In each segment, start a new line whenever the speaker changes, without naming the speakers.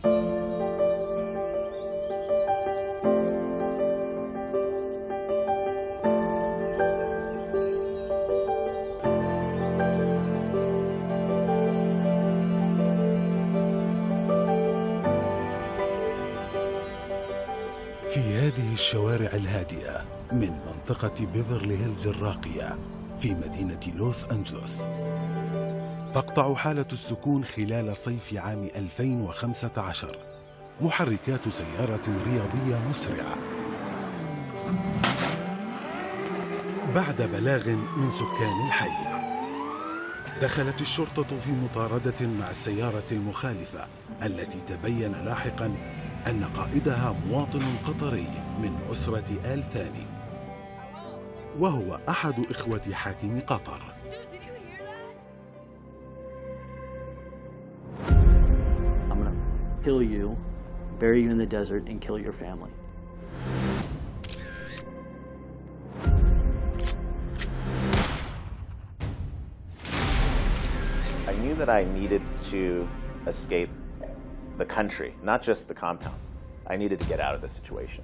في هذه الشوارع الهادئة من منطقة بيفرلي هيلز الراقية في مدينة لوس أنجلوس، تقطع حالة السكون خلال صيف عام 2015 محركات سيارة رياضية مسرعة بعد بلاغ من سكان الحي. دخلت الشرطة في مطاردة مع السيارة المخالفة التي تبين لاحقاً أن قائدها مواطن قطري من أسرة آل ثاني، وهو أحد إخوة حاكم قطر.
I'm gonna kill you, bury you in the desert, and kill your family.
I knew that I needed to escape the country, not just the compound. I needed to get out of this situation.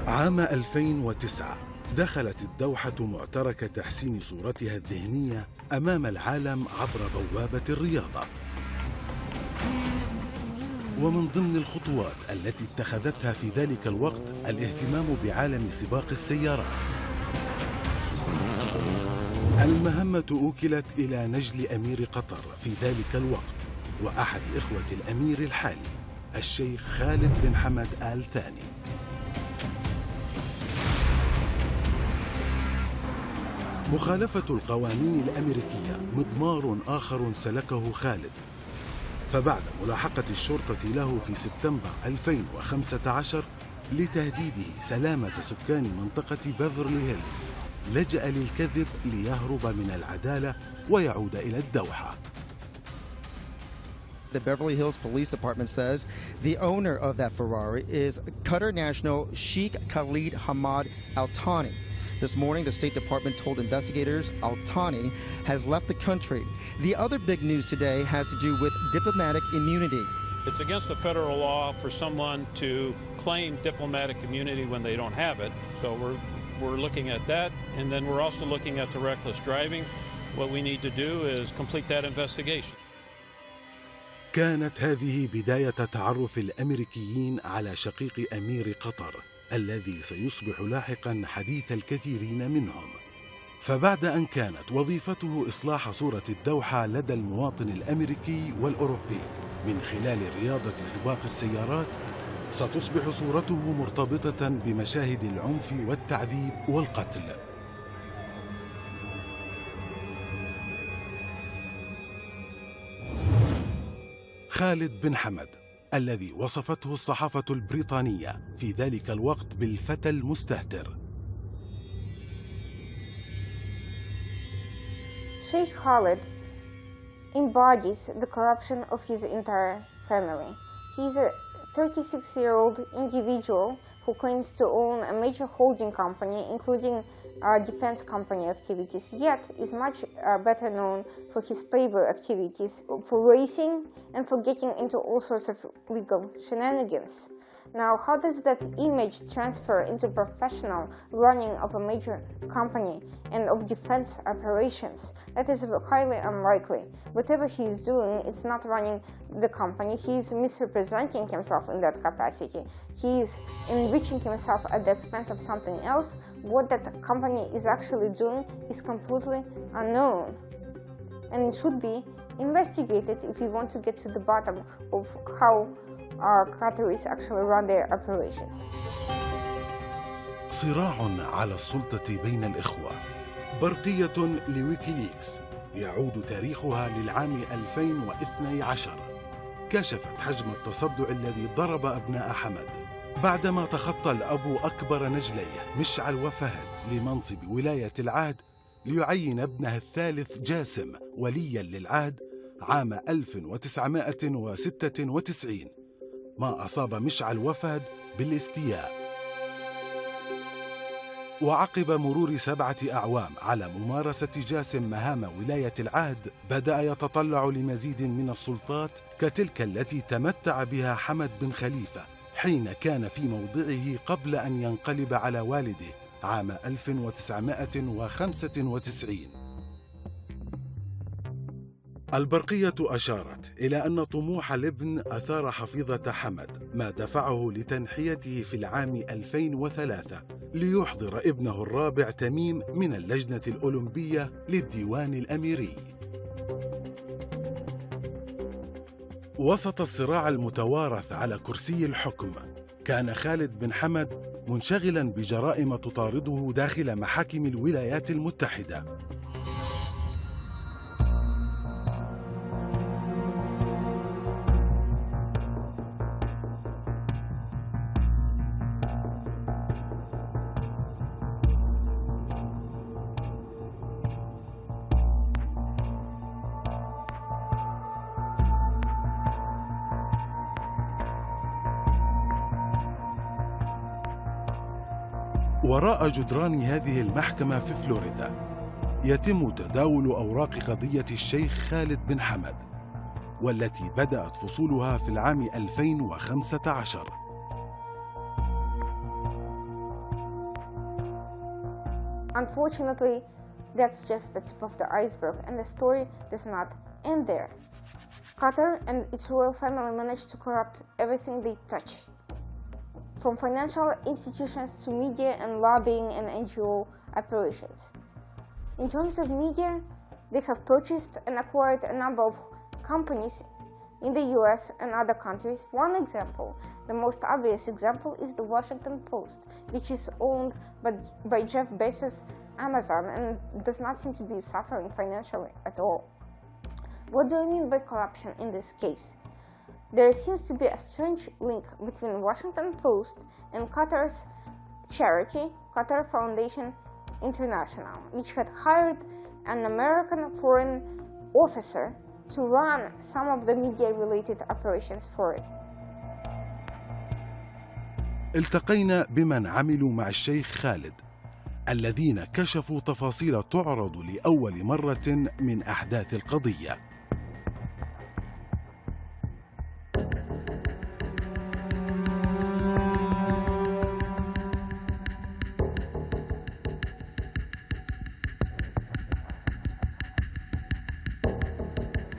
عام 2009 دخلت الدوحة معترك تحسين صورتها الذهنية أمام العالم عبر بوابة الرياضة. ومن ضمن الخطوات التي اتخذتها في ذلك الوقت الاهتمام بعالم سباق السيارات. المهمة أوكلت إلى نجل أمير قطر في ذلك الوقت وأحد إخوة الأمير الحالي الشيخ خالد بن حمد آل ثاني. مخالفة القوانين الأمريكية مضمار آخر سلكه خالد، فبعد ملاحقة الشرطة له في سبتمبر 2015 لتهديده سلامة سكان منطقة بيفرلي هيلز، لجأ للكذب ليهرب من العدالة ويعود إلى الدوحة.
The Beverly Hills Police Department says the owner of that Ferrari is Qatar national Sheikh Khalid Hamad Al Thani. This morning, the State Department told investigators Al Thani has left the country. The other big news today has to do with diplomatic immunity.
It's against the federal law for someone to claim diplomatic immunity when they don't have it. So we're looking at that, and then we're also looking at the reckless driving. What we need to do is complete that investigation.
كانت هذه بداية تعرف الأمريكيين على شقيق أمير قطر الذي سيصبح لاحقا حديث الكثيرين منهم. فبعد أن كانت وظيفته إصلاح صورة الدوحة لدى المواطن الأمريكي والأوروبي من خلال رياضة سباق السيارات، ستصبح صورته مرتبطة بمشاهد العنف والتعذيب والقتل. خالد بن حمد الذي وصفته الصحافة البريطانية في ذلك الوقت بالفتى المستهتر.
Sheikh Khalid embodies the corruption of his entire family. He's a 36-year-old individual who claims to own a major holding company, including defense company activities, yet is much better known for his playboy activities, for racing, and for getting into all sorts of legal shenanigans. Now, how does that image transfer into professional running of a major company and of defense operations? That is highly unlikely. Whatever he is doing, it's not running the company. He is misrepresenting himself in that capacity. He is enriching himself at the expense of something else. What that company is actually doing is completely unknown and should be investigated if we want to get to the bottom of how our Qataris actually run their operations.
صراع على السلطة بين الإخوة، برقية لويكيليكس يعود تاريخها للعام 2012، كشفت حجم التصدع الذي ضرب أبناء حمد بعدما تخطى الأب أكبر نجليه مشعل وفهد لمنصب ولاية العهد ليعين ابنه الثالث جاسم وليا للعهد عام 1996. ما أصاب مشعل وفهد بالاستياء. وعقب مرور 7 أعوام على ممارسة جاسم مهام ولاية العهد، بدأ يتطلع لمزيد من السلطات كتلك التي تمتع بها حمد بن خليفة حين كان في موضعه قبل أن ينقلب على والده عام 1995. البرقية أشارت إلى أن طموح الابن أثار حفيظة حمد، ما دفعه لتنحيته في العام 2003 ليحضر ابنه الرابع تميم من اللجنة الأولمبية للديوان الأميري. وسط الصراع المتوارث على كرسي الحكم، كان خالد بن حمد منشغلاً بجرائم تطارده داخل محاكم الولايات المتحدة. وراء جدران هذه المحكمة في فلوريدا يتم تداول أوراق قضية الشيخ خالد بن حمد، والتي بدأت فصولها في العام 2015.
Unfortunately, that's just the tip of the iceberg, and the story does not end there. Qatar and its royal family managed to corrupt everything they touch, from financial institutions to media and lobbying and NGO operations. In terms of media, they have purchased and acquired a number of companies in the US and other countries. One example, the most obvious example, is the Washington Post, which is owned by Jeff Bezos' Amazon and does not seem to be suffering financially at all. What do I mean by corruption in this case? There seems to be a strange link between Washington Post and Qatar's charity, Qatar Foundation International, which had hired an American foreign officer to run some of the media-related operations for it.
التقينا بمن عملوا مع الشيخ خالد، الذين كشفوا تفاصيل تعرض لأول مرة من أحداث القضية.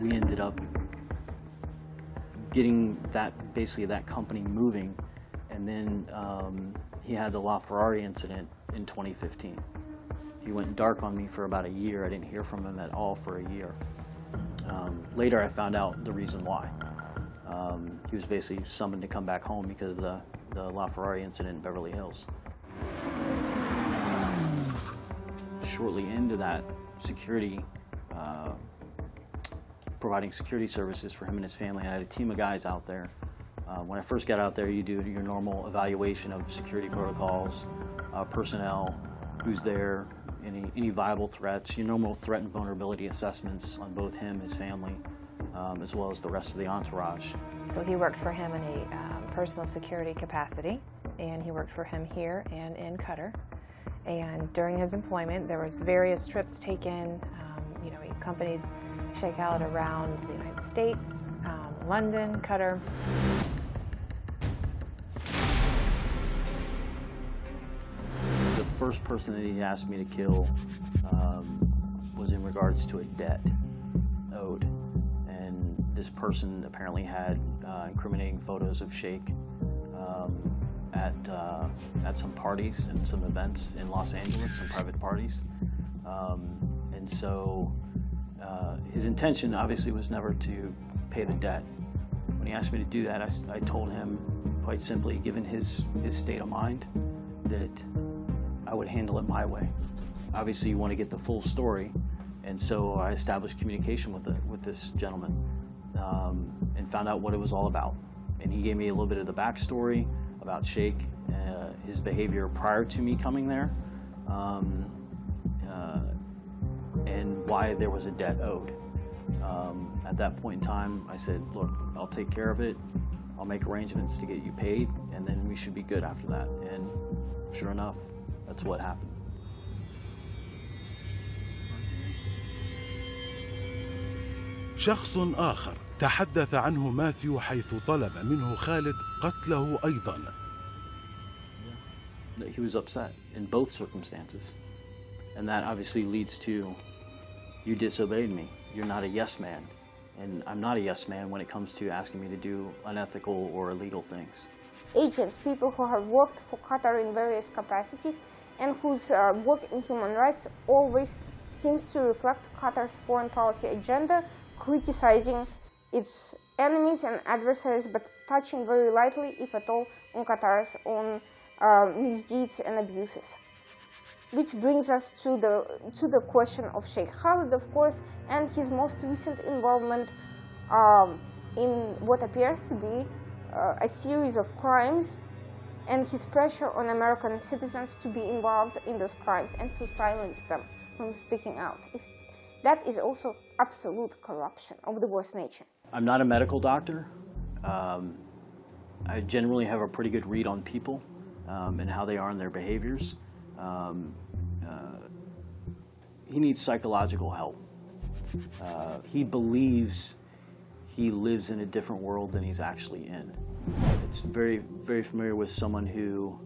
We ended up getting basically that company moving, and then he had the LaFerrari incident in 2015. He went dark on me for about a year. I didn't hear from him at all for a year. Later I found out the reason why. He was basically summoned to come back home because of the LaFerrari incident in Beverly Hills. Shortly into that, providing security services for him and his family. I had a team of guys out there. When I first got out there, you do your normal evaluation of security protocols, personnel, who's there, any viable threats, your normal threat and vulnerability assessments on both him, his family, as well as the rest of the entourage.
So he worked for him in a personal security capacity, and he worked for him here and in Qatar. And during his employment, there was various trips taken. He accompanied Sheikh Khaled around the United States, London, Qatar.
The first person that he asked me to kill was in regards to a debt owed. And this person apparently had incriminating photos of Sheikh at some parties and some events in Los Angeles, some private parties. And so his intention obviously was never to pay the debt. When he asked me to do that, I told him quite simply, given his state of mind, that I would handle it my way. Obviously you want to get the full story, and so I established communication with this gentleman and found out what it was all about. And he gave me a little bit of the backstory about Sheikh, his behavior prior to me coming there, and why there was a debt owed. At that point in time, I said, look, I'll take care of it. I'll make arrangements to get you paid, and then we should be good after that. And sure enough, that's what happened.
شخص آخر تحدث عنه ماثيو حيث طلب منه خالد قتله أيضاً.
He was upset in both circumstances. And that obviously leads to, you disobeyed me. You're not a yes man. And I'm not a yes man when it comes to asking me to do unethical or illegal things.
Agents, people who have worked for Qatar in various capacities and whose work in human rights always seems to reflect Qatar's foreign policy agenda, criticizing its enemies and adversaries, but touching very lightly, if at all, on Qatar's own misdeeds and abuses. Which brings us to the question of Sheikh Khalid, of course, and his most recent involvement in what appears to be a series of crimes, and his pressure on American citizens to be involved in those crimes and to silence them from speaking out. That is also absolute corruption of the worst nature.
I'm not a medical doctor. I generally have a pretty good read on people and how they are in their behaviors. He needs psychological help. He believes he lives in a different world than he's actually in. It's very, very familiar with someone who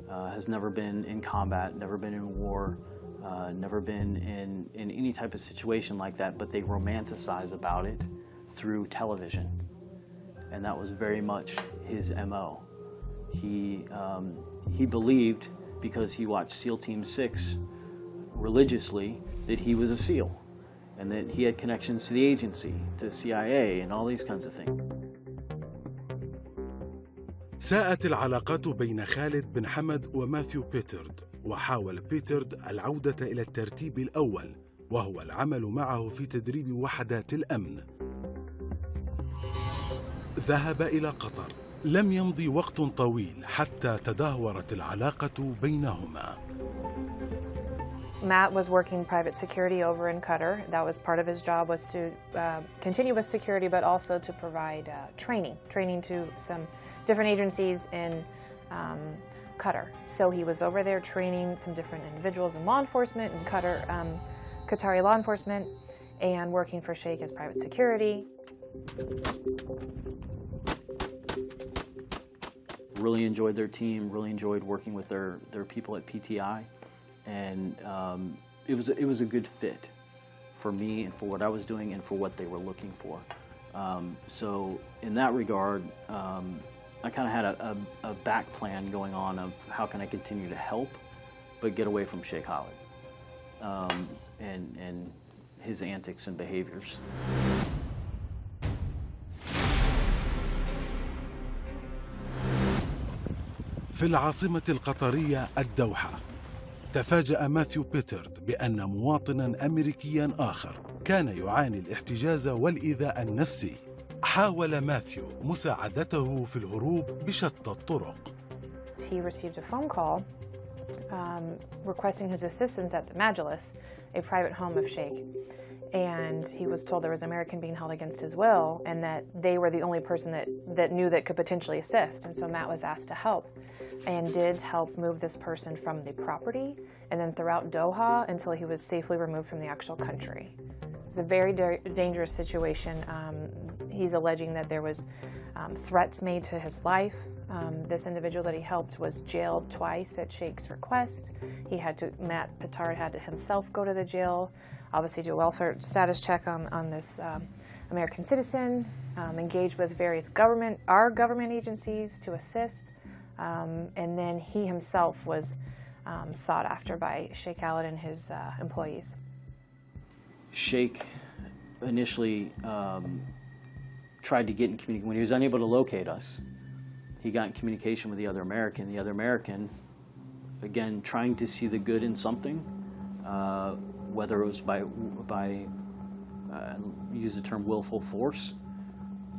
has never been in combat, never been in war, never been in any type of situation like that, but they romanticize about it through television. And that was very much his MO. He believed, because he watched SEAL Team 6 religiously, that he was a SEAL and that he had connections to the agency, to CIA and all these kinds of things.
ساءت العلاقات بين خالد بن حمد وماثيو بيترد، وحاول بيترد العودة إلى الترتيب الأول، وهو العمل معه في تدريب وحدات الأمن. ذهب إلى قطر. لم يمضي وقت طويل حتى تدهورت العلاقة بينهما.
Matt was working private security over in Qatar. That was part of his job, was to continue with security, but also to provide training to some different agencies in Qatar. So he was over there training some different individuals in law enforcement in Qatar, Qatari law enforcement, and working for Sheikh as private security.
Really enjoyed their team, really enjoyed working with their people at PTI, and it was a good fit for me and for what I was doing and for what they were looking for. So in that regard, I kind of had a back plan going on of how can I continue to help, but get away from Sheikh Khalid and his antics and behaviors.
في العاصمة القطرية الدوحة، تفاجأ ماثيو بيترد بأن مواطناً أمريكياً آخر كان يعاني الاحتجاز والإيذاء النفسي. حاول ماثيو مساعدته في الهروب بشتى الطرق.
He received a phone call requesting his assistance at the Majlis, a private home of Sheikh. And he was told there was an American being held against his will and that they were the only person that knew that could potentially assist. And so Matt was asked to help and did help move this person from the property and then throughout Doha until he was safely removed from the actual country. It was a very dangerous situation. He's alleging that there was threats made to his life. This individual that he helped was jailed twice at Sheikh's request. Matt Petard had to himself go to the jail, obviously do a welfare status check on this American citizen, engage with various our government agencies to assist, and then he himself was sought after by Sheikh Khalid and his employees.
Sheikh initially tried to get in communication. When he was unable to locate us, he got in communication with the other American. The other American, again, trying to see the good in something, whether it was by use the term willful force.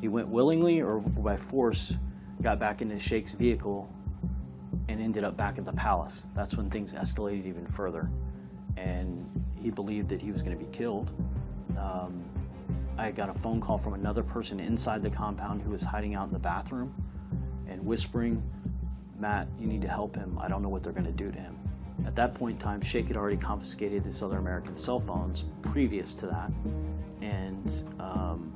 He went willingly or by force, got back into Sheikh's vehicle and ended up back at the palace. That's when things escalated even further. And he believed that he was going to be killed. I got a phone call from another person inside the compound who was hiding out in the bathroom and whispering, "Matt, you need to help him. I don't know what they're going to do to him." At that point in time, Shaqiq had already confiscated his other American cell phones previous to that, and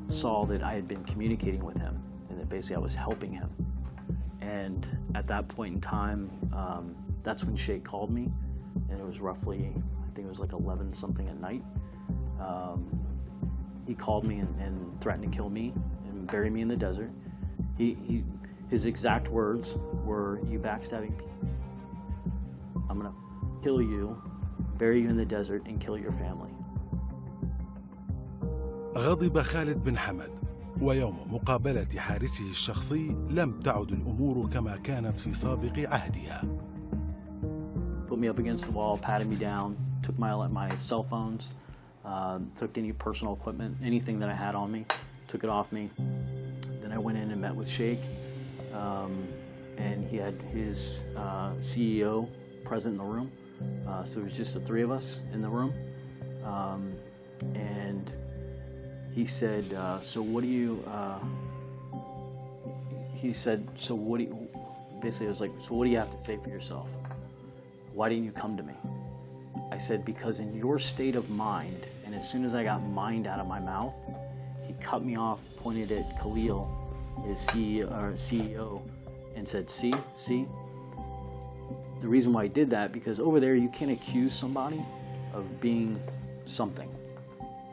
saw that I had been communicating with him and that basically I was helping him. And at that point in time, that's when Shaqiq called me, and it was roughly, I think it was like 11 something at night. He called me and threatened to kill me and bury me in the desert. His exact words were, "You backstabbing people. I'm gonna kill you, bury you in the desert, and kill your family."
غضب خالد بن حمد، ويوم مقابلة حارسه الشخصي لم تعد الأمور كما كانت في سابق عهدها.
Put me up against the wall, patted me down, took my cell phones, took any personal equipment, anything that I had on me, took it off me. Then I went in and met with Shaqiq, and he had his CEO present in the room. So it was just the three of us in the room. And he said, "So what do you?" He said, "So what do you?" Basically, I was like, "So what do you have to say for yourself? Why didn't you come to me?" I said, "Because in your state of mind," and as soon as I got mind out of my mouth, he cut me off, pointed at Khalil, his CEO, and said, "See? The reason why I did that, because over there you can't accuse somebody of being something.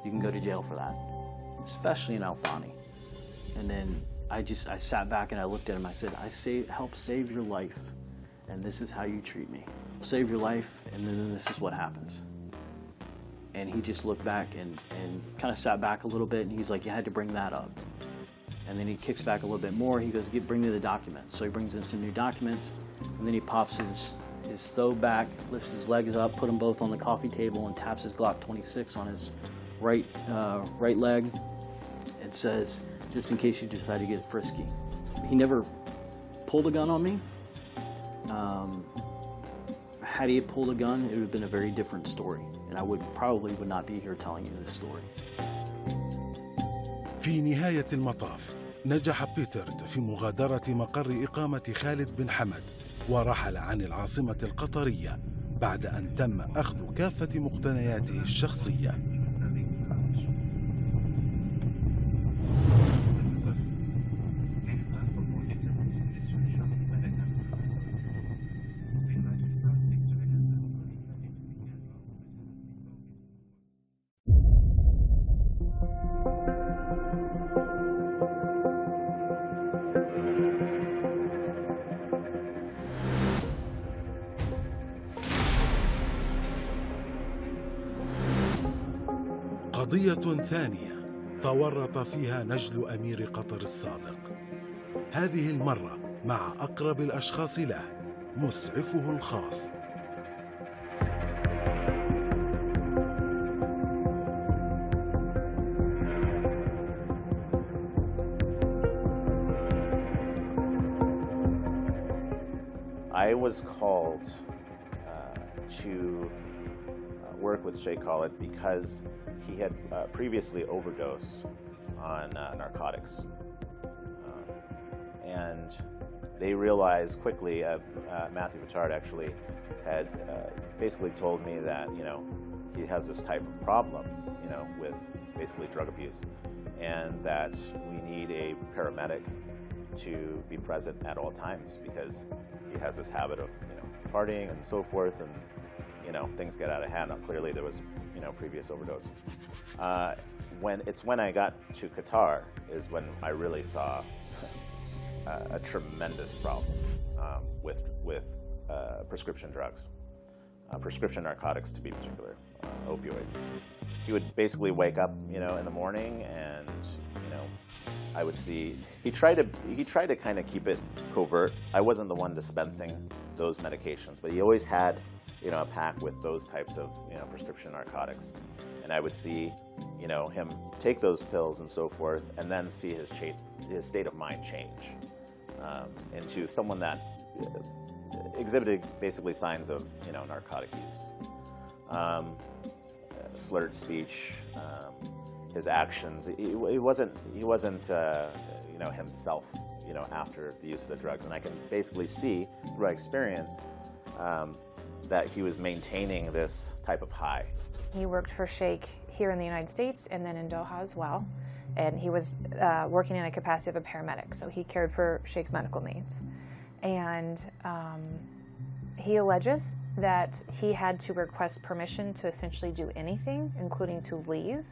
You can go to jail for that, especially in Al-Thani." And then I sat back and I looked at him. I said, help save your life, and this is how you treat me. Save your life, and then this is what happens." And he just looked back and kind of sat back a little bit, and he's like, "You had to bring that up." And then he kicks back a little bit more. He goes, "Bring me the documents." So he brings in some new documents, and then he pops his throw back, lifts his legs up, put them both on the coffee table, and taps his Glock 26 on his right leg, and says, "Just in case you decide to get frisky." He never pulled a gun on me. Had he pulled a gun, it would have been a very different story, and I probably would not be here telling you this story.
في نهاية المطاف نجح بيتر في مغادرة مقر إقامة خالد بن حمد، ورحل عن العاصمة القطرية بعد أن تم أخذ كافة مقتنياته الشخصية. قضية ثانية تورط فيها نجل أمير قطر السابق، هذه المرة مع أقرب الأشخاص له، مسعفه الخاص.
I was called to work with Shaqiq Khalid because he had previously overdosed on narcotics. And they realized quickly, Matthew Pittard actually had basically told me that, he has this type of problem, with basically drug abuse, and that we need a paramedic to be present at all times because he has this habit of, partying and so forth, and things get out of hand. Now, clearly there was, previous overdose. When I got to Qatar is when I really saw a tremendous problem with prescription drugs, prescription narcotics to be particular, opioids. He would basically wake up, in the morning, and I would see he tried to kind of keep it covert. I wasn't the one dispensing those medications, but he always had a pack with those types of prescription narcotics, and I would see him take those pills and so forth, and then see his state of mind change into someone that exhibited basically signs of narcotic use, slurred speech. his actions. He wasn't you know, himself, you know, after the use of the drugs. And I can basically see through my experience that he was maintaining this type of high.
He worked for Shaqiq here in the United States and then in Doha as well. And he was working in a capacity of a paramedic, so he cared for Shaqiq's medical needs. And he alleges that he had to request permission to essentially do anything, including to leave.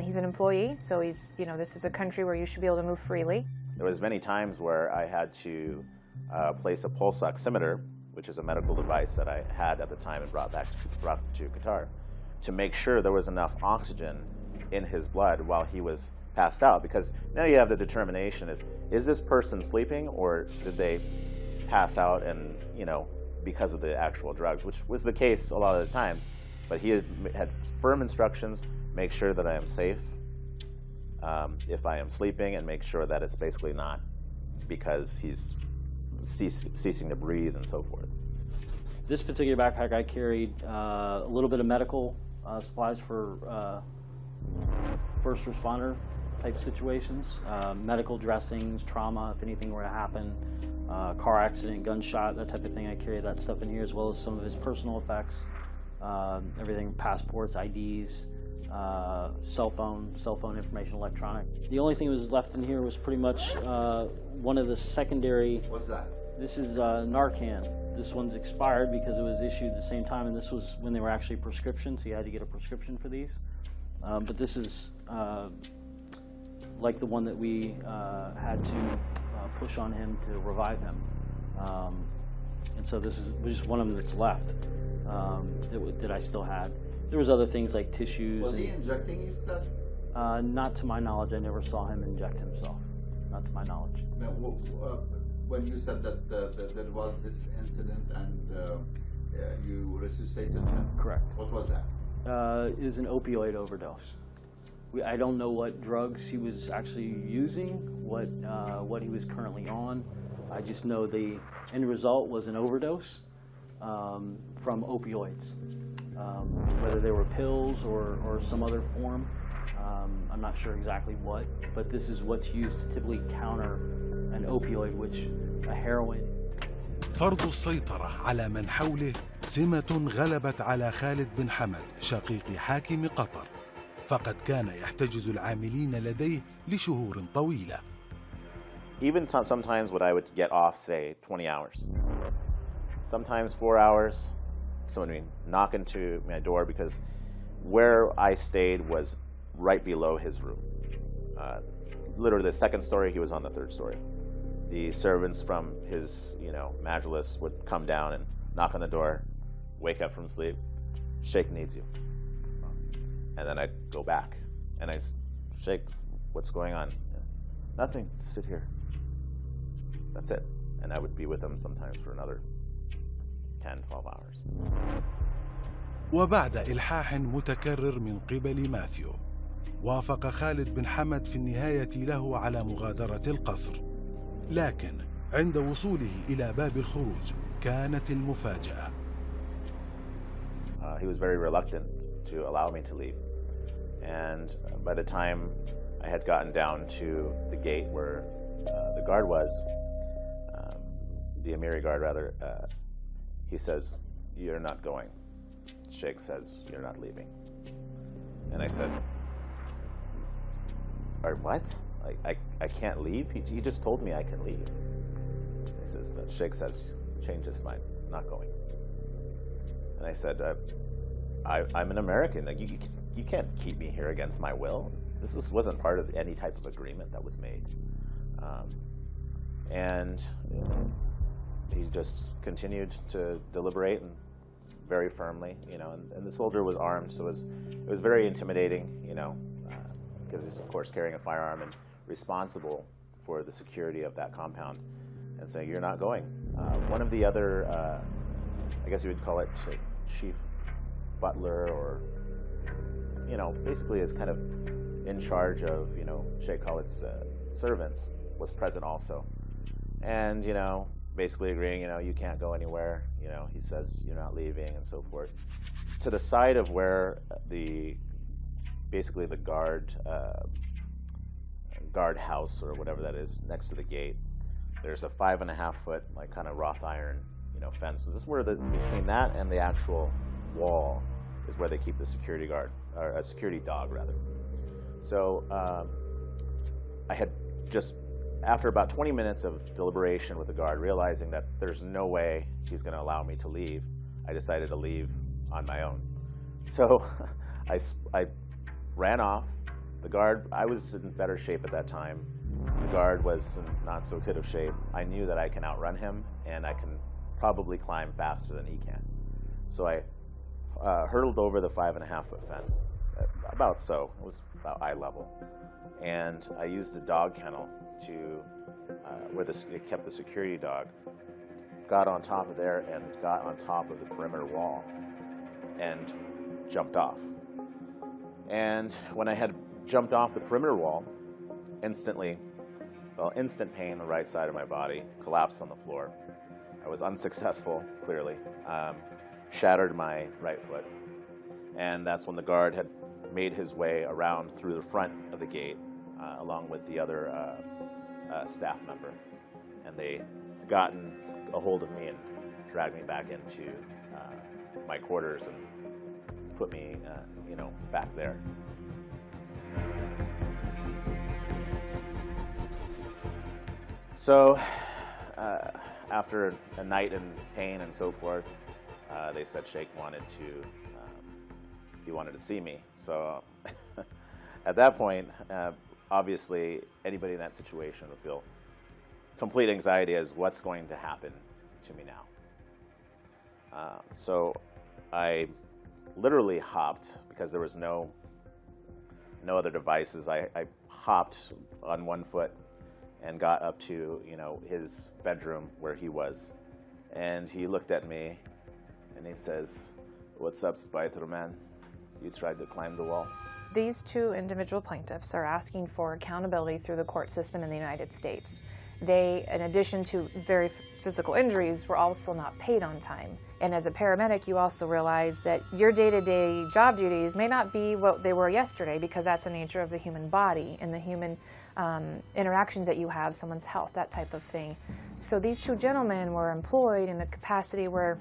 He's an employee, so he's, you know, this is a country where you should be able to move freely.
There was many times where I had to place a pulse oximeter, which is a medical device that I had at the time and brought to Qatar, to make sure there was enough oxygen in his blood while he was passed out, because now you have the determination is this person sleeping, or did they pass out and, you know, because of the actual drugs, which was the case a lot of the times. But he had firm instructions: make sure that I am safe if I am sleeping, and make sure that it's basically not because he's ceasing to breathe and so forth.
This particular backpack, I carried a little bit of medical supplies for first responder type situations, medical dressings, trauma, if anything were to happen, car accident, gunshot, that type of thing. I carry that stuff in here, as well as some of his personal effects, everything, passports, IDs, cell phone information, electronic. The only thing that was left in here was pretty much one of the secondary.
What's that?
This is Narcan. This one's expired because it was issued at the same time, and this was when they were actually prescription, so you had to get a prescription for these. But this is like the one that we had to push on him to revive him. And so this is just one of them that's left that I still had. There was other things like tissues.
Was he injecting himself?
Not to my knowledge. I never saw him inject himself. Not to my knowledge.
Now, when you said that there was this incident and you resuscitated him.
Correct.
What was that?
It was an opioid overdose. I don't know what drugs he was actually using, what he was currently on. I just know the end result was an overdose from opioids. Whether they were pills or some other form, I'm not sure exactly what, but this is what's used to typically counter an opioid, which a heroin.
فرض السيطرة على من حوله سمة غلبت على خالد بن حمد شقيق حاكم قطر، فقد كان يحتجز العاملين لديه لشهور طويلة.
Even sometimes when I would get off, say, 20 hours. Sometimes 4 hours, someone would knock into my door, because where I stayed was right below his room. Literally the second story, he was on the third story. The servants from his, majlis would come down and knock on the door, wake up from sleep. Shaqiq needs you. And then I'd go back and Shaqiq, what's going on? Nothing, sit here. That's it. And I would be with him sometimes for another 10, 12 hours.
وبعد إلحاح متكرر من قبل ماثيو، وافق خالد بن حمد في النهاية له على مغادرة القصر. لكن عند وصوله إلى باب الخروج كانت المفاجأة.
He was very reluctant to allow me to leave. And by the time I had gotten down to the gate where the guard was, the Amiri guard rather, he says, "You're not going." Shaqiq says, "You're not leaving." And I said, "Or what? I can't leave? He just told me I can leave." He says, Shaqiq says, "Change his mind, I'm not going." And I said, I'm an American. Like, you can't keep me here against my will. This wasn't part of any type of agreement that was made. And he just continued to deliberate, and very firmly, and the soldier was armed, so it was very intimidating, because he's of course carrying a firearm and responsible for the security of that compound, and saying, "You're not going." One of the other, I guess you would call it chief butler, or basically is kind of in charge of Shaqiq Khalid's servants, was present also, and basically agreeing, you can't go anywhere. He says you're not leaving, and so forth. To the side of where the basically the guard house or whatever that is next to the gate. There's a 5.5 foot like kind of wrought iron, fence. So this is where between that and the actual wall is where they keep the security guard, or a security dog rather. So I had just, after about 20 minutes of deliberation with the guard, realizing that there's no way he's going to allow me to leave, I decided to leave on my own. So I ran off. The guard, I was in better shape at that time. The guard was in not so good of shape. I knew that I can outrun him and I can probably climb faster than he can. So I hurtled over the 5.5 foot fence, about so, it was about eye level. And I used the dog kennel to, where it kept the security dog, got on top of there and got on top of the perimeter wall and jumped off. And when I had jumped off the perimeter wall, instant pain on the right side of my body, collapsed on the floor. I was unsuccessful, clearly, shattered my right foot. And that's when the guard had made his way around through the front of the gate, along with the other staff member. And they gotten a hold of me and dragged me back into my quarters and put me, back there. So after a night in pain and so forth, they said Shaqiq he wanted to see me. So at that point, obviously anybody in that situation would feel complete anxiety as what's going to happen to me now. So I literally hopped, because there was no other devices. I hopped on one foot and got up to his bedroom where he was, and he looked at me and he says, "What's up, Spider-Man? You tried to climb the wall?"
These two individual plaintiffs are asking for accountability through the court system in the United States. They, in addition to very physical injuries, were also not paid on time. And as a paramedic, you also realize that your day-to-day job duties may not be what they were yesterday, because that's the nature of the human body and the human interactions that you have, someone's health, that type of thing. So these two gentlemen were employed in a capacity where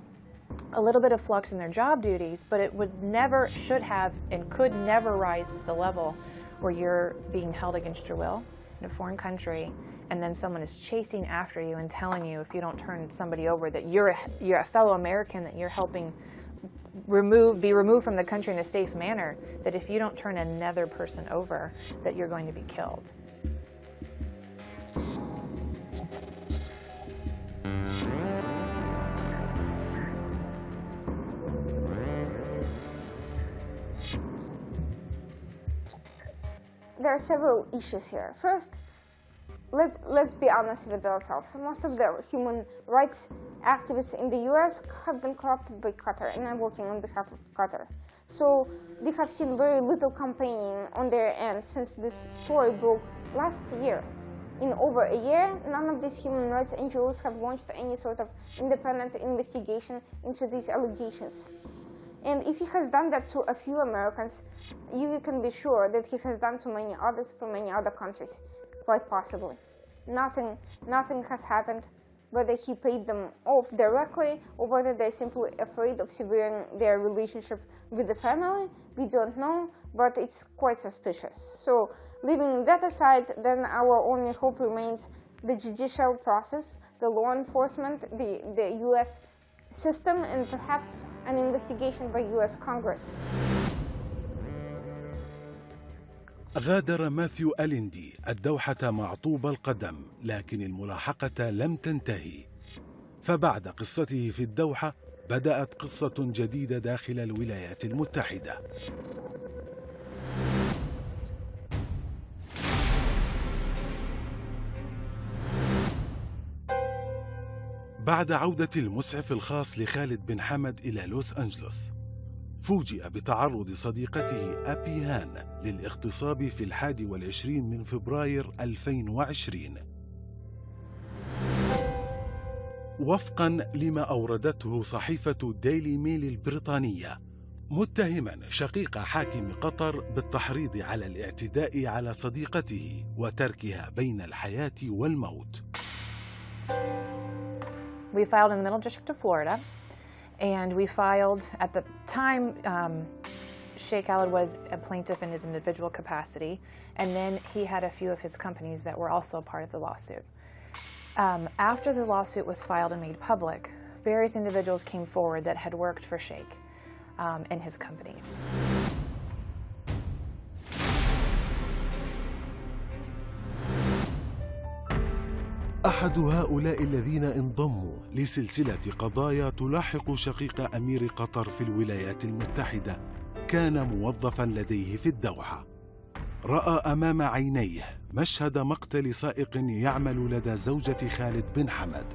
a little bit of flux in their job duties, but it would never, should have, and could never rise to the level where you're being held against your will in a foreign country, and then someone is chasing after you and telling you if you don't turn somebody over that you're a fellow American, that you're helping be removed from the country in a safe manner, that if you don't turn another person over, that you're going to be killed.
There are several issues here. First, let's be honest with ourselves. Most of the human rights activists in the US have been corrupted by Qatar, and I'm working on behalf of Qatar. So we have seen very little campaigning on their end since this story broke last year. In over a year, none of these human rights NGOs have launched any sort of independent investigation into these allegations. And if he has done that to a few Americans, you can be sure that he has done to many others from many other countries, quite possibly. Nothing has happened, whether he paid them off directly or whether they're simply afraid of severing their relationship with the family, we don't know, but it's quite suspicious. So leaving that aside, then our only hope remains the judicial process, the law enforcement, the US system, and perhaps an investigation by US Congress.
غادر ماثيو أليندي الدوحة معطوب القدم، لكن الملاحقة لم تنتهي. فبعد قصته في الدوحة بدأت قصة جديدة داخل الولايات المتحدة. بعد عودة المسعف الخاص لخالد بن حمد إلى لوس أنجلوس، فوجئ بتعرض صديقته أبي هان للاغتصاب في 21 من فبراير 2020. وفقاً لما أوردته صحيفة ديلي ميل البريطانية، متهما شقيق حاكم قطر بالتحريض على الاعتداء على صديقته وتركها بين الحياة والموت.
We filed in the Middle District of Florida, and we filed at the time. Sheikh Khalid was a plaintiff in his individual capacity, and then he had a few of his companies that were also a part of the lawsuit. After the lawsuit was filed and made public, various individuals came forward that had worked for Sheikh and his companies.
أحد هؤلاء الذين انضموا لسلسلة قضايا تلاحق شقيق أمير قطر في الولايات المتحدة كان موظفاً لديه في الدوحة. رأى أمام عينيه مشهد مقتل سائق يعمل لدى زوجة خالد بن حمد.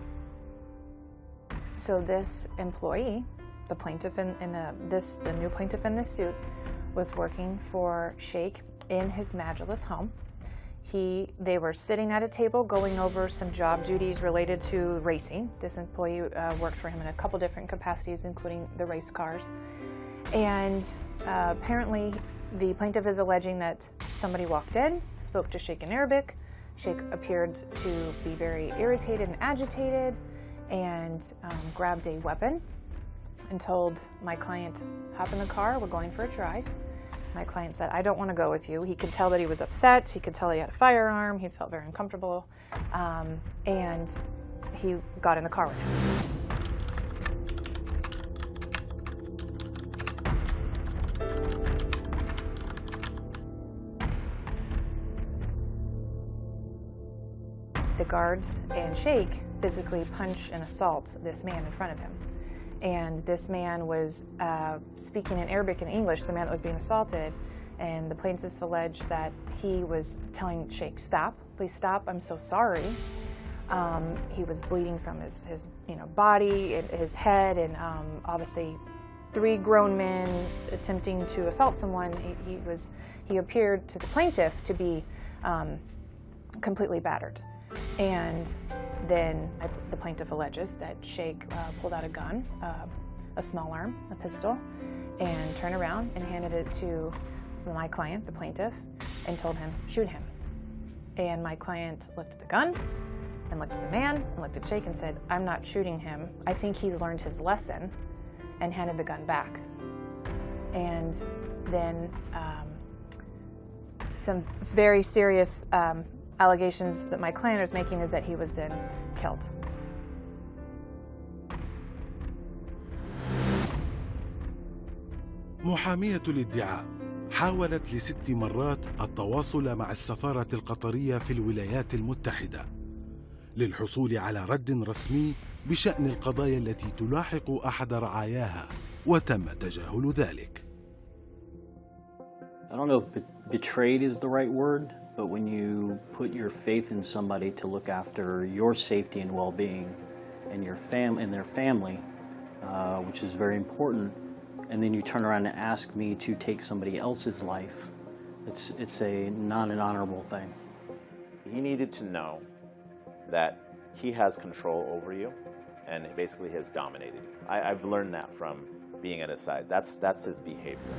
So this employee, the plaintiff the new plaintiff in this suit, was working for Sheikh in his Majlis home. They were sitting at a table going over some job duties related to racing. This employee worked for him in a couple different capacities, including the race cars. And apparently the plaintiff is alleging that somebody walked in, spoke to Sheikh in Arabic. Sheikh appeared to be very irritated and agitated and grabbed a weapon and told my client, hop in the car, we're going for a drive. My client said, I don't want to go with you. He could tell that he was upset. He could tell he had a firearm. He felt very uncomfortable. And he got in the car with him. The guards and Sheikh physically punch and assault this man in front of him. And this man was speaking in Arabic and English, the man that was being assaulted, and the plaintiffs allege that he was telling Sheikh, stop, please stop, I'm so sorry. He was bleeding from his body, his head, and obviously 3 grown men attempting to assault someone. He appeared to the plaintiff to be completely battered. And then the plaintiff alleges that Sheikh pulled out a gun, a small arm, a pistol, and turned around and handed it to my client, the plaintiff, and told him, shoot him. And my client looked at the gun and looked at the man and looked at Sheikh and said, I'm not shooting him. I think he's learned his lesson, and handed the gun back. And then some very serious allegations that my client is making is that he was then killed.
محامية الادعاء حاولت ل6 مرات التواصل مع السفارة القطرية في الولايات المتحدة للحصول على رد رسمي بشأن القضايا التي تلاحق أحد رعاياها، وتم تجاهل ذلك.
I don't know if betrayed is the right word, but when you put your faith in somebody to look after your safety and well-being and their family, which is very important, and then you turn around and ask me to take somebody else's life, it's not an honorable thing.
He needed to know that he has control over you, and basically has dominated you. I've learned that from being at his side. That's his behavior.